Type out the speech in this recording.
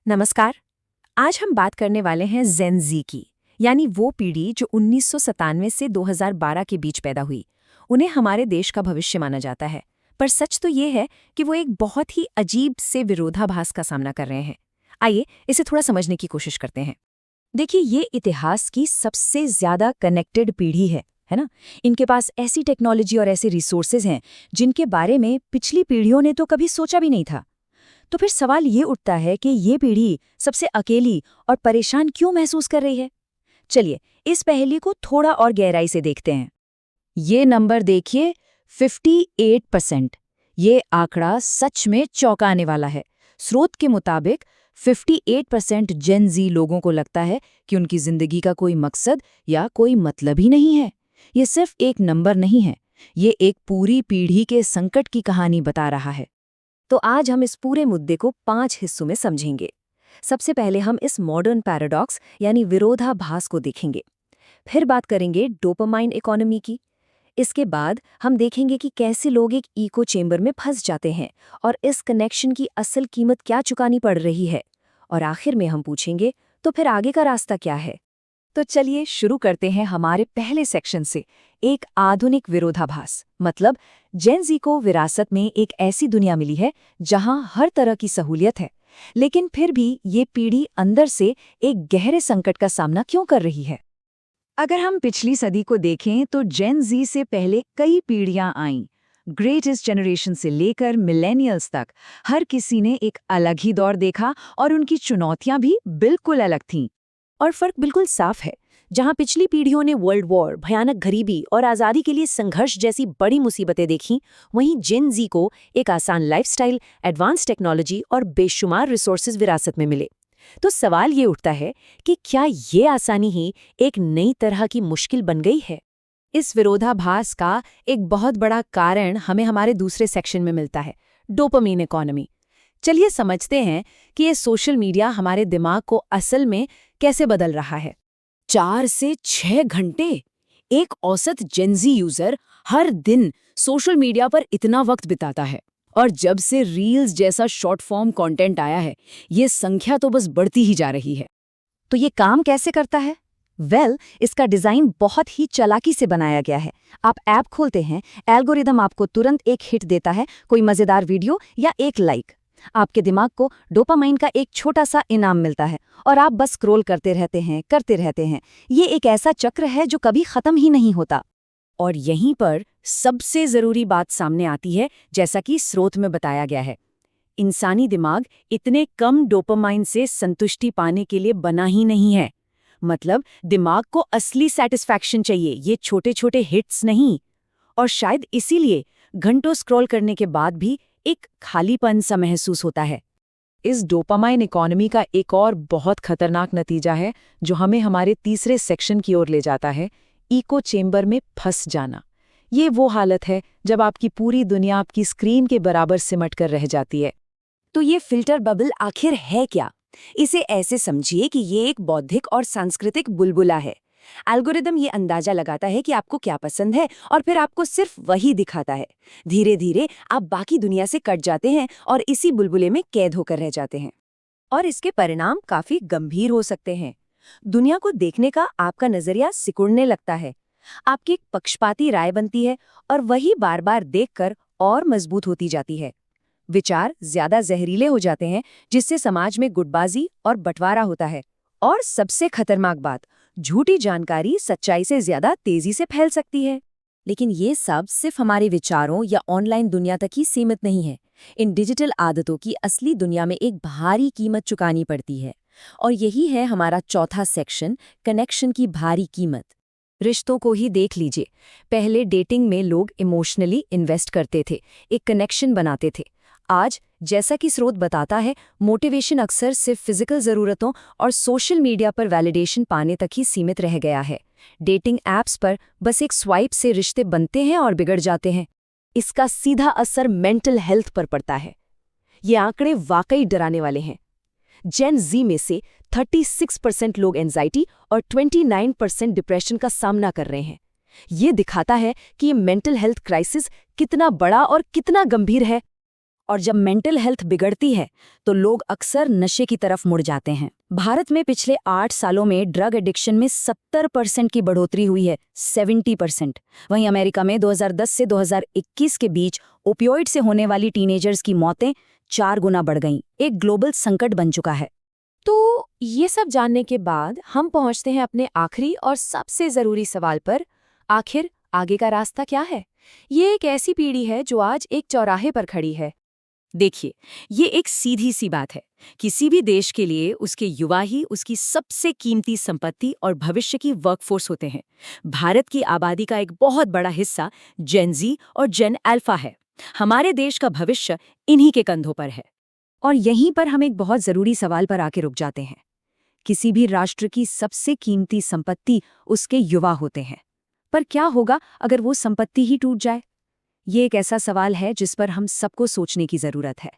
नमस्कार। आज हम बात करने वाले हैं जेन ज़ी की, यानी वो पीढ़ी जो 1997 से 2012 के बीच पैदा हुई। उन्हें हमारे देश का भविष्य माना जाता है, पर सच तो ये है कि वो एक बहुत ही अजीब से विरोधाभास का सामना कर रहे हैं। आइए इसे थोड़ा समझने की कोशिश करते हैं। देखिए, ये इतिहास की सबसे ज्यादा कनेक्टेड पीढ़ी है ना। इनके पास ऐसी टेक्नोलॉजी और ऐसे रिसोर्सेज हैं जिनके बारे में पिछली पीढ़ियों ने तो कभी सोचा भी नहीं था। तो फिर सवाल ये उठता है कि ये पीढ़ी सबसे अकेली और परेशान क्यों महसूस कर रही है। चलिए इस पहेली को थोड़ा और गहराई से देखते हैं। ये नंबर देखिए, 58%। ये आंकड़ा सच में चौंकाने वाला है। स्रोत के मुताबिक 58% जेन ज़ी लोगों को लगता है कि उनकी जिंदगी का कोई मकसद या कोई मतलब ही नहीं है। ये सिर्फ एक नंबर नहीं है, ये एक पूरी पीढ़ी के संकट की कहानी बता रहा है। तो आज हम इस पूरे मुद्दे को 5 हिस्सों में समझेंगे। सबसे पहले हम इस मॉडर्न पैराडॉक्स यानी विरोधाभास को देखेंगे। फिर बात करेंगे डोपामाइन इकोनॉमी की। इसके बाद हम देखेंगे कि कैसे लोग एक इको चेंबर में फंस जाते हैं और इस कनेक्शन की असल कीमत क्या चुकानी पड़ रही है। और आखिर में हम पूछेंगे, तो फिर आगे का रास्ता क्या है। तो चलिए शुरू करते हैं हमारे पहले सेक्शन से, एक आधुनिक विरोधाभास। मतलब जेन ज़ी को विरासत में एक ऐसी दुनिया मिली है जहां हर तरह की सहूलियत है, लेकिन फिर भी ये पीढ़ी अंदर से एक गहरे संकट का सामना क्यों कर रही है। अगर हम पिछली सदी को देखें तो जेन ज़ी से पहले कई पीढ़ियां आईं। ग्रेटेस्ट जनरेशन से लेकर मिलेनियल्स तक हर किसी ने एक अलग ही दौर देखा और उनकी चुनौतियां भी बिल्कुल अलग थीं। और फर्क बिल्कुल साफ है। जहां पिछली पीढ़ियों ने वर्ल्ड वॉर, भयानक गरीबी और आज़ादी के लिए संघर्ष जैसी बड़ी मुसीबतें देखीं, वहीं जेन ज़ी को एक आसान लाइफस्टाइल, एडवांस टेक्नोलॉजी और बेशुमार रिसोर्सेज विरासत में मिले। तो सवाल ये उठता है कि क्या ये आसानी ही एक नई तरह की मुश्किल बन गई है। इस विरोधाभास का एक बहुत बड़ा कारण हमें हमारे दूसरे सेक्शन में मिलता है, डोपामाइन इकोनॉमी। चलिए समझते हैं कि ये सोशल मीडिया हमारे दिमाग को असल में कैसे बदल रहा है। 4 से 6 घंटे एक औसत जेनजी यूजर हर दिन सोशल मीडिया पर इतना वक्त बिताता है, और जब से रील्स जैसा शॉर्ट फॉर्म कंटेंट आया है, ये संख्या तो बस बढ़ती ही जा रही है। तो ये काम कैसे करता है? इसका डिजाइन बहुत ही चालाकी से बनाया गया है। आप ऐप खोलते हैं, एल्गोरिदम आपको तुरंत एक हिट देता है, कोई मजेदार वीडियो या एक लाइक। आपके दिमाग को डोपामाइन का एक छोटा सा इनाम मिलता है और आप बस स्क्रॉल करते रहते हैं। ये एक ऐसा चक्र है जो कभी खत्म ही नहीं होता। और यहीं पर सबसे जरूरी बात सामने आती है, जैसा कि स्रोत में बताया गया है। इंसानी दिमाग इतने कम डोपामाइन से संतुष्टि पाने के लिए बना ही नहीं है। मतलब दिमाग को असली सेटिस्फैक्शन चाहिए, ये छोटे छोटे हिट्स नहीं। और शायद इसीलिए घंटों स्क्रॉल करने के बाद भी एक खालीपन सा महसूस होता है। इस डोपामाइन इकोनॉमी का एक और बहुत खतरनाक नतीजा है जो हमें हमारे तीसरे सेक्शन की ओर ले जाता है, इको चेंबर में फंस जाना। ये वो हालत है जब आपकी पूरी दुनिया आपकी स्क्रीन के बराबर सिमट कर रह जाती है। तो ये फिल्टर बबल आखिर है क्या? इसे ऐसे समझिए कि ये एक बौद्धिक और सांस्कृतिक बुलबुला है। एल्गोरिदम ये अंदाजा लगाता है कि आपको क्या पसंद है और फिर आपको सिर्फ वही दिखाता है। धीरे धीरे आप बाकी दुनिया से कट जाते हैं और इसी बुलबुले में कैद होकर रह जाते हैं। और इसके परिणाम काफी गंभीर हो सकते हैं। दुनिया को देखने का आपका नजरिया सिकुड़ने लगता है, आपकी एक पक्षपाती राय बनती है और वही बार बार देखकर और मजबूत होती जाती है। विचार ज्यादा जहरीले हो जाते हैं, जिससे समाज में गुटबाजी और बंटवारा होता है। और सबसे खतरनाक बात, झूठी जानकारी सच्चाई से ज्यादा तेजी से फैल सकती है। लेकिन ये सब सिर्फ हमारे विचारों या ऑनलाइन दुनिया तक ही सीमित नहीं है। इन डिजिटल आदतों की असली दुनिया में एक भारी कीमत चुकानी पड़ती है। और यही है हमारा चौथा सेक्शन, कनेक्शन की भारी कीमत। रिश्तों को ही देख लीजिए। पहले डेटिंग में लोग इमोशनली इन्वेस्ट करते थे, एक कनेक्शन बनाते थे। आज, जैसा कि स्रोत बताता है, मोटिवेशन अक्सर सिर्फ फिजिकल ज़रूरतों और सोशल मीडिया पर वैलिडेशन पाने तक ही सीमित रह गया है। डेटिंग ऐप्स पर बस एक स्वाइप से रिश्ते बनते हैं और बिगड़ जाते हैं। इसका सीधा असर मेंटल हेल्थ पर पड़ता है। ये आंकड़े वाकई डराने वाले हैं। जेन ज़ी में से 36% लोग एंजाइटी और 29% डिप्रेशन का सामना कर रहे हैं। ये दिखाता है कि ये मेंटल हेल्थ क्राइसिस कितना बड़ा और कितना गंभीर है। और जब मेंटल हेल्थ बिगड़ती है तो लोग अक्सर नशे की तरफ मुड़ जाते हैं। भारत में पिछले 8 सालों में ड्रग एडिक्शन में 70% की बढ़ोतरी हुई है, 70%। वहीं अमेरिका में 2010 से 2021 के बीच ओपियोइड से होने वाली टीनेजर्स की मौतें 4 गुना बढ़ गईं। एक ग्लोबल संकट बन चुका है। तो ये सब जानने के बाद हम पहुंचते हैं अपने आखिरी और सबसे ज़रूरी सवाल पर। आखिर आगे का रास्ता क्या है? ये एक ऐसी पीढ़ी है जो आज एक चौराहे पर खड़ी है। देखिए, ये एक सीधी सी बात है। किसी भी देश के लिए उसके युवा ही उसकी सबसे कीमती संपत्ति और भविष्य की वर्कफोर्स होते हैं। भारत की आबादी का एक बहुत बड़ा हिस्सा जेन ज़ी और जेन अल्फा है। हमारे देश का भविष्य इन्हीं के कंधों पर है। और यहीं पर हम एक बहुत ज़रूरी सवाल पर आके रुक जाते हैं। किसी भी राष्ट्र की सबसे कीमती संपत्ति उसके युवा होते हैं। पर क्या होगा अगर वो संपत्ति ही टूट जाए? ये एक ऐसा सवाल है जिस पर हम सबको सोचने की ज़रूरत है।